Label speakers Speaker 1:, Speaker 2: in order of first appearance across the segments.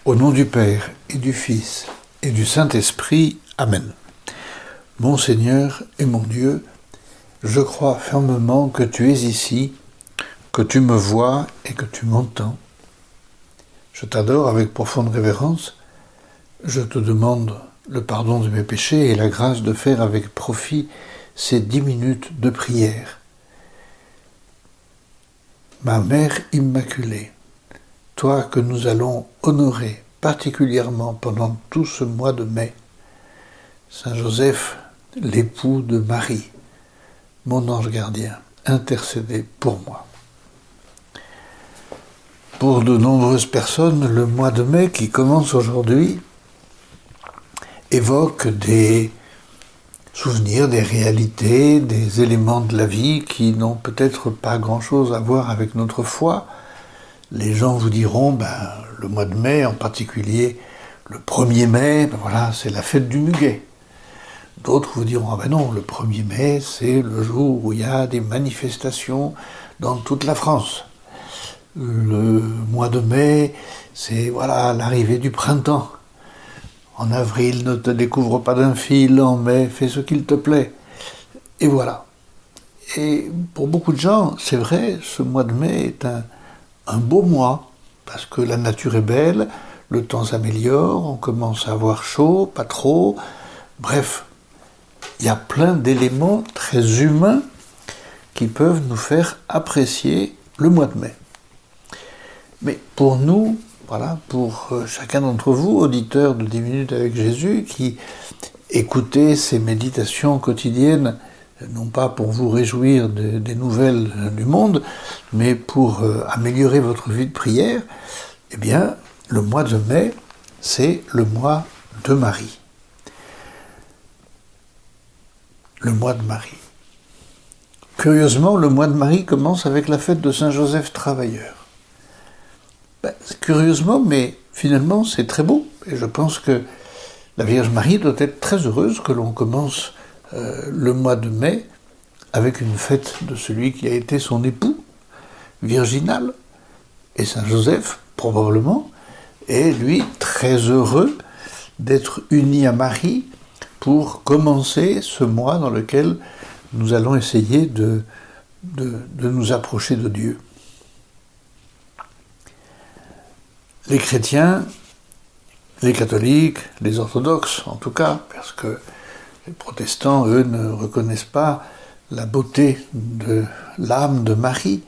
Speaker 1: Au nom du Père, et du Fils, et du Saint-Esprit. Amen. Mon Seigneur et mon Dieu, je crois fermement que tu es ici, que tu me vois et que tu m'entends. Je t'adore avec profonde révérence. Je te demande le pardon de mes péchés et la grâce de faire avec profit ces 10 minutes de prière. Ma Mère Immaculée, toi que nous allons honorer particulièrement pendant tout ce mois de mai, Saint Joseph, l'époux de Marie, mon ange gardien, intercédez pour moi. Pour de nombreuses personnes, le mois de mai qui commence aujourd'hui évoque des souvenirs, des réalités, des éléments de la vie qui n'ont peut-être pas grand-chose à voir avec notre foi. Les gens vous diront, le mois de mai, en particulier le 1er mai, voilà, c'est la fête du muguet. D'autres vous diront, non, le 1er mai, c'est le jour où il y a des manifestations dans toute la France. Le mois de mai, c'est l'arrivée du printemps. En avril, ne te découvre pas d'un fil, en mai, fais ce qu'il te plaît. Et voilà. Et pour beaucoup de gens, c'est vrai, ce mois de mai est un beau mois, parce que la nature est belle, le temps s'améliore, on commence à avoir chaud, pas trop. Bref, il y a plein d'éléments très humains qui peuvent nous faire apprécier le mois de mai. Mais pour nous, pour chacun d'entre vous, auditeurs de 10 minutes avec Jésus, qui écoutez ces méditations quotidiennes, non pas pour vous réjouir des nouvelles du monde, mais pour améliorer votre vie de prière, eh bien, le mois de mai, c'est le mois de Marie. Le mois de Marie. Curieusement, le mois de Marie commence avec la fête de Saint Joseph Travailleur. Curieusement, mais finalement, c'est très beau. Et je pense que la Vierge Marie doit être très heureuse que l'on commence le mois de mai avec une fête de celui qui a été son époux, virginal, et Saint Joseph, probablement, est lui très heureux d'être uni à Marie pour commencer ce mois dans lequel nous allons essayer de nous approcher de Dieu. Les chrétiens, les catholiques, les orthodoxes en tout cas, parce que les protestants, eux, ne reconnaissent pas la beauté de l'âme de Marie.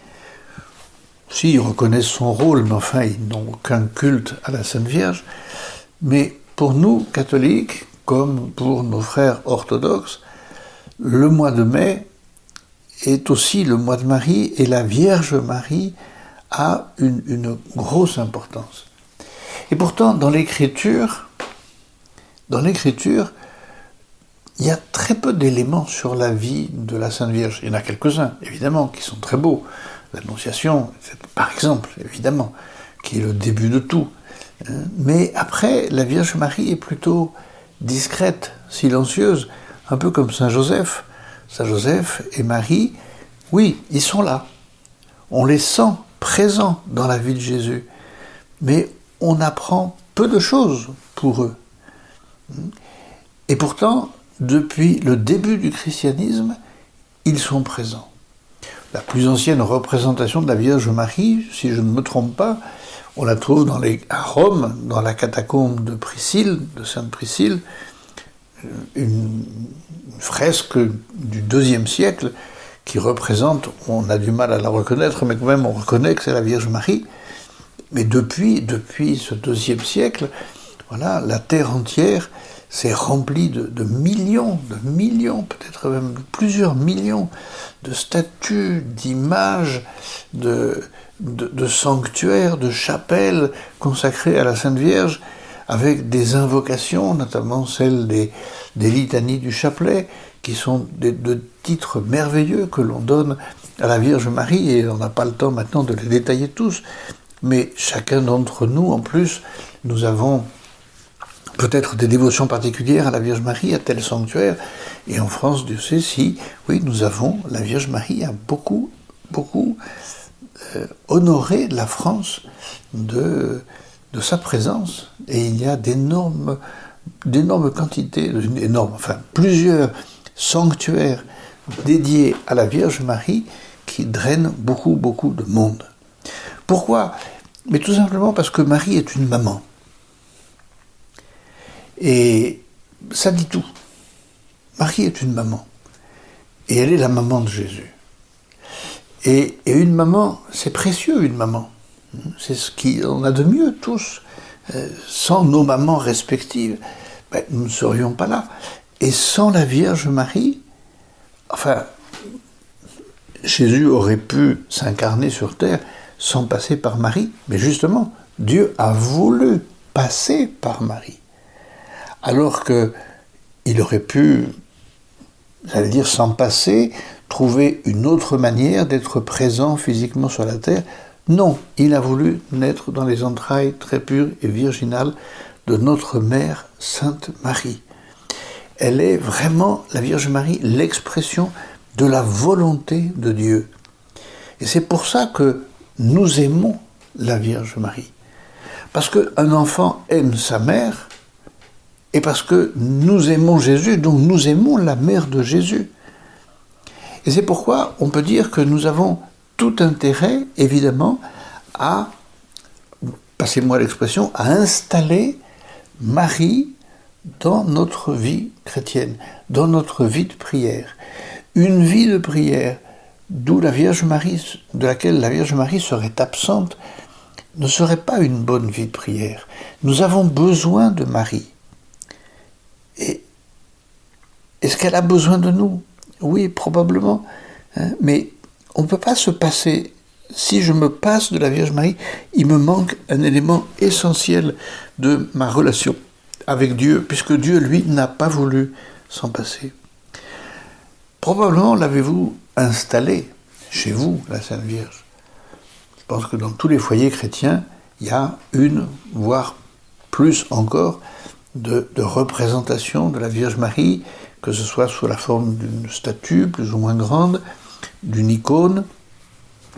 Speaker 1: Si, ils reconnaissent son rôle, mais enfin, ils n'ont aucun culte à la Sainte Vierge. Mais pour nous, catholiques, comme pour nos frères orthodoxes, le mois de mai est aussi le mois de Marie, et la Vierge Marie a une grosse importance. Et pourtant, dans l'Écriture, il y a très peu d'éléments sur la vie de la Sainte Vierge. Il y en a quelques-uns, évidemment, qui sont très beaux. L'Annonciation, par exemple, évidemment, qui est le début de tout. Mais après, la Vierge Marie est plutôt discrète, silencieuse, un peu comme Saint Joseph. Saint Joseph et Marie, oui, ils sont là. On les sent présents dans la vie de Jésus. Mais on apprend peu de choses pour eux. Et pourtant, depuis le début du christianisme, ils sont présents. La plus ancienne représentation de la Vierge Marie, si je ne me trompe pas, on la trouve à Rome, dans la catacombe de Priscille, de Sainte Priscille, une fresque du IIe siècle qui représente, on a du mal à la reconnaître, mais quand même on reconnaît que c'est la Vierge Marie. Mais depuis ce IIe siècle, la terre entière s'est remplie de millions, peut-être même de plusieurs millions de statues, d'images, de sanctuaires, de chapelles consacrées à la Sainte Vierge, avec des invocations, notamment celles des litanies du chapelet, qui sont de titres merveilleux que l'on donne à la Vierge Marie, et on n'a pas le temps maintenant de les détailler tous. Mais chacun d'entre nous, en plus, nous avons peut-être des dévotions particulières à la Vierge Marie, à tel sanctuaire. Et en France, Dieu sait si, oui, nous avons, la Vierge Marie a beaucoup honoré la France de de sa présence, et il y a d'énormes quantités, plusieurs sanctuaires dédiés à la Vierge Marie qui drainent beaucoup de monde. Pourquoi ? Mais tout simplement parce que Marie est une maman. Et ça dit tout. Marie est une maman. Et elle est la maman de Jésus. Et une maman, c'est précieux, une maman. C'est ce qu'on a de mieux tous. Sans nos mamans respectives, nous ne serions pas là. Et sans la Vierge Marie, Jésus aurait pu s'incarner sur terre sans passer par Marie. Mais justement, Dieu a voulu passer par Marie. Alors qu'il aurait pu, sans passer, trouver une autre manière d'être présent physiquement sur la terre. Non, il a voulu naître dans les entrailles très pures et virginales de notre Mère Sainte Marie. Elle est vraiment, la Vierge Marie, l'expression de la volonté de Dieu. Et c'est pour ça que nous aimons la Vierge Marie. Parce qu'un enfant aime sa mère, et parce que nous aimons Jésus, donc nous aimons la mère de Jésus. Et c'est pourquoi on peut dire que nous avons tout intérêt, évidemment, à, passez-moi l'expression, à installer Marie dans notre vie chrétienne, dans notre vie de prière. Une vie de prière de laquelle la Vierge Marie serait absente, ne serait pas une bonne vie de prière. Nous avons besoin de Marie. Et est-ce qu'elle a besoin de nous ? Oui, probablement. Mais on ne peut pas se passer. Si je me passe de la Vierge Marie, il me manque un élément essentiel de ma relation avec Dieu, puisque Dieu, lui, n'a pas voulu s'en passer. Probablement l'avez-vous installée chez vous, la Sainte Vierge. Je pense que dans tous les foyers chrétiens, il y a une, voire plus encore, de représentation de la Vierge Marie, que ce soit sous la forme d'une statue plus ou moins grande, d'une icône,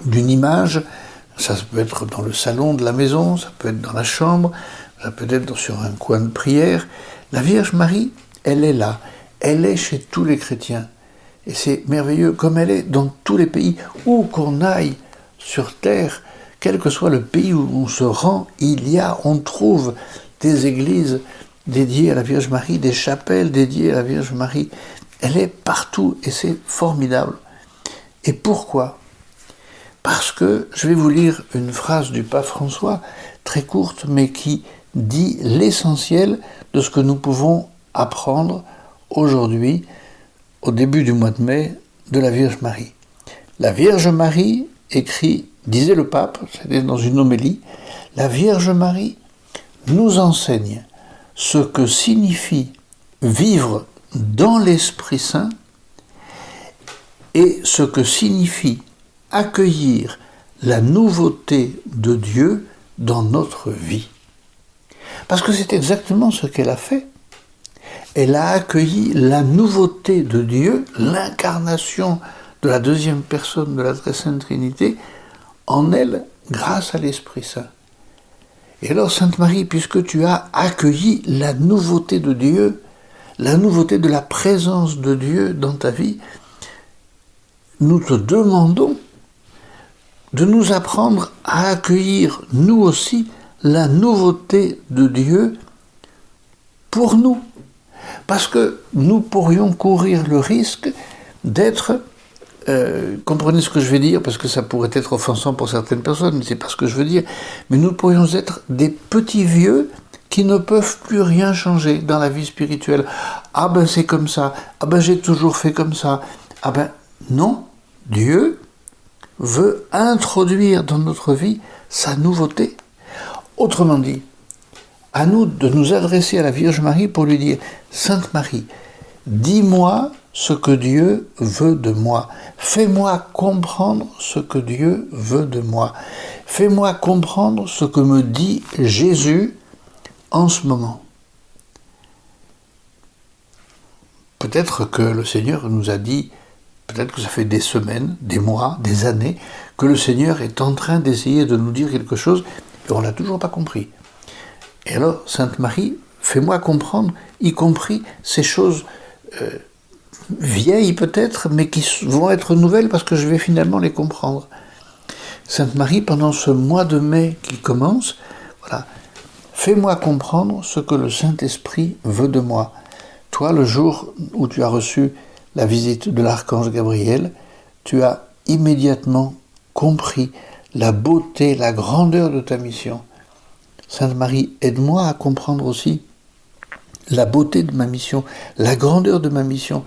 Speaker 1: d'une image. Ça peut être dans le salon de la maison, ça peut être dans la chambre, ça peut être sur un coin de prière. La Vierge Marie, elle est là, elle est chez tous les chrétiens. Et c'est merveilleux, comme elle est dans tous les pays, où qu'on aille sur terre, quel que soit le pays où on se rend, on trouve des églises dédiées à la Vierge Marie, des chapelles dédiées à la Vierge Marie. Elle est partout et c'est formidable. Et pourquoi ? Parce que, je vais vous lire une phrase du pape François, très courte, mais qui dit l'essentiel de ce que nous pouvons apprendre aujourd'hui, au début du mois de mai, de la Vierge Marie. La Vierge Marie disait le pape, c'était dans une homélie, la Vierge Marie nous enseigne ce que signifie vivre dans l'Esprit Saint et ce que signifie accueillir la nouveauté de Dieu dans notre vie. Parce que c'est exactement ce qu'elle a fait. Elle a accueilli la nouveauté de Dieu, l'incarnation de la deuxième personne de la Très Sainte Trinité, en elle, grâce à l'Esprit Saint. Et alors, Sainte Marie, puisque tu as accueilli la nouveauté de Dieu, la nouveauté de la présence de Dieu dans ta vie, nous te demandons de nous apprendre à accueillir, nous aussi, la nouveauté de Dieu pour nous. Parce que nous pourrions courir le risque d'être, comprenez ce que je vais dire, parce que ça pourrait être offensant pour certaines personnes, mais c'est pas ce que je veux dire, mais nous pourrions être des petits vieux qui ne peuvent plus rien changer dans la vie spirituelle. Ah ben c'est comme ça, ah ben j'ai toujours fait comme ça, ah ben non, Dieu veut introduire dans notre vie sa nouveauté. Autrement dit, à nous de nous adresser à la Vierge Marie pour lui dire « Sainte Marie, dis-moi ce que Dieu veut de moi. Fais-moi comprendre ce que Dieu veut de moi. Fais-moi comprendre ce que me dit Jésus en ce moment. » Peut-être que le Seigneur nous a dit, peut-être que ça fait des semaines, des mois, des années, que le Seigneur est en train d'essayer de nous dire quelque chose et on ne l'a toujours pas compris. Et alors, Sainte Marie, fais-moi comprendre, y compris ces choses vieilles peut-être, mais qui vont être nouvelles parce que je vais finalement les comprendre. Sainte Marie, pendant ce mois de mai qui commence, voilà, fais-moi comprendre ce que le Saint-Esprit veut de moi. Toi, le jour où tu as reçu la visite de l'archange Gabriel, tu as immédiatement compris la beauté, la grandeur de ta mission. Sainte Marie, aide-moi à comprendre aussi la beauté de ma mission, la grandeur de ma mission,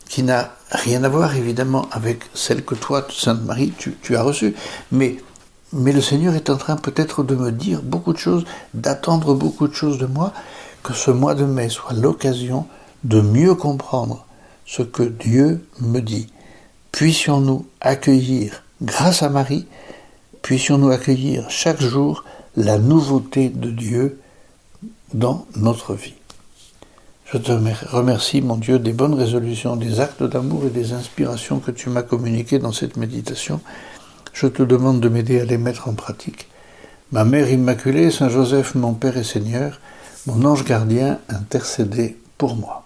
Speaker 1: qui n'a rien à voir évidemment avec celle que toi, Sainte Marie, tu as reçue. Mais le Seigneur est en train peut-être de me dire beaucoup de choses, d'attendre beaucoup de choses de moi, que ce mois de mai soit l'occasion de mieux comprendre ce que Dieu me dit. Puissions-nous accueillir, grâce à Marie, puissions-nous accueillir chaque jour la nouveauté de Dieu dans notre vie. Je te remercie, mon Dieu, des bonnes résolutions, des actes d'amour et des inspirations que tu m'as communiquées dans cette méditation. Je te demande de m'aider à les mettre en pratique. Ma Mère Immaculée, Saint Joseph, mon Père et Seigneur, mon ange gardien, intercédez pour moi.